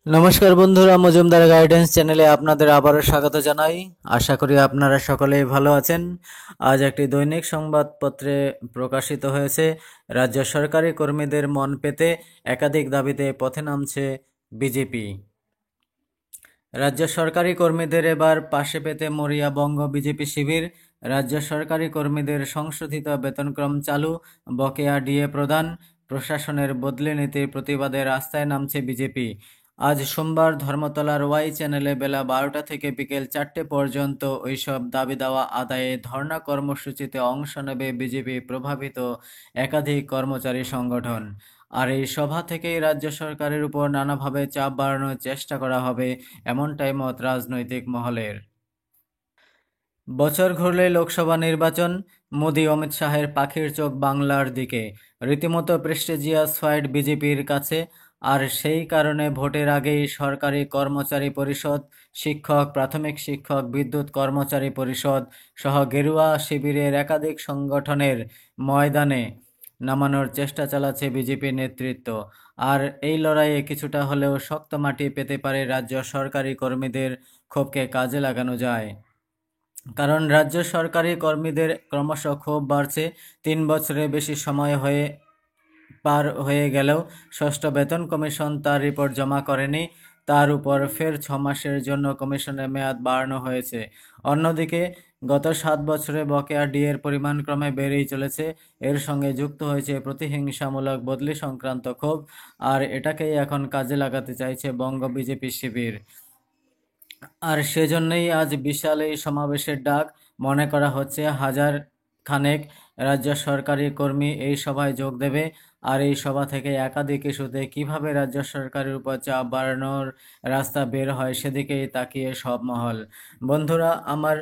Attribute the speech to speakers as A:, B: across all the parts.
A: নমস্কার বন্ধুরা, মজুমদার গাইডেন্স চ্যানেলে আপনাদের আবারও স্বাগত জানাই। আশা করি আপনারা সকলেই ভালো আছেন। আজ একটি দৈনিক সংবাদপত্রে প্রকাশিত হয়েছে, রাজ্য সরকারি কর্মীদের মন পেতে একাধিক দাবিতে পথে নামছে বিজেপি। রাজ্য সরকারি কর্মীদের এবার পাশে পেতে মরিয়া বঙ্গ বিজেপি শিবির। রাজ্য সরকারি কর্মীদের সংশোধিত বেতনক্রম চালু, বকেয়া ডিএ প্রদান, প্রশাসনের বদলি নীতির প্রতিবাদে রাস্তায় নামছে বিজেপি। আজ সোমবার ধর্মতলার ওয়াই চ্যানেলে বেলা 12টা থেকে বিকেল 4টে পর্যন্ত ওইসব দাবি দাওয়া আদায়ে ধর্ণা কর্মসূচিতে অংশ নেবে বিজেপি প্রভাবিত একাধিক কর্মচারী সংগঠন। আর এই সভা থেকেই রাজ্য সরকারের উপর নানাভাবে চাপ বাড়ানোর চেষ্টা করা হবে, এমনটাই মত রাজনৈতিক মহলের। বছর ঘুরলেই লোকসভা নির্বাচন, মোদি অমিত শাহের পাখির চোখ বাংলার দিকে। রীতিমতো প্রেস্টিজিয়াস ফাইট বিজেপির কাছে। আর সেই কারণে ভোটের আগেই সরকারি কর্মচারী পরিষদ, শিক্ষক, প্রাথমিক শিক্ষক, বিদ্যুৎ কর্মচারী পরিষদ সহ গেরুয়া শিবিরের একাধিক সংগঠনের ময়দানে নামানোর চেষ্টা চালাচ্ছে বিজেপি নেতৃত্ব। আর এই লড়াইয়ে কিছুটা হলেও শক্ত মাটি পেতে পারে রাজ্য সরকারি কর্মীদের ক্ষোভকে কাজে লাগানো যায়। কারণ রাজ্য সরকারি কর্মীদের ক্রমশ ক্ষোভ বাড়ছে। 3 বছরের বেশি সময় পার হয়ে গেলেও ষষ্ঠ বেতন কমিশন তার রিপোর্ট জমা করেনি। তার উপর ফের 6 মাসের জন্য কমিশনের মেয়াদ বাড়ানো হয়েছে। অন্যদিকে গত 7 বছরে বকেয়া ডিএর পরিমাণ ক্রমে বেড়েই চলেছে। এর সঙ্গে যুক্ত হয়েছে প্রতিহিংসামূলক বদলি সংক্রান্ত ক্ষোভ। আর এটাকেই এখন কাজে লাগাতে চাইছে বঙ্গ বিজেপি শিবির। আর সেজন্যই আজ বিশাল এই সমাবেশের ডাক। মনে করা হচ্ছে 1000 খানেক রাজ্য সরকারি কর্মী এই সভায় যোগ দেবে। আর এই সভা থেকে একাধিক ইস্যুতে কিভাবে রাজ্য সরকারের উপর চাপ বাড়ানোর রাস্তা বের হয় সেদিকেই তাকিয়ে সব মহল। বন্ধুরা, আমার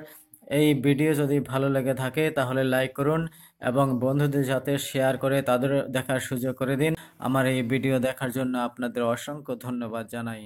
A: এই ভিডিও যদি ভালো লেগে থাকে তাহলে লাইক করুন এবং বন্ধুদের সাথে শেয়ার করে তাদের দেখার সুযোগ করে দিন। আমার এই ভিডিও দেখার জন্য আপনাদের অসংখ্য ধন্যবাদ জানাই।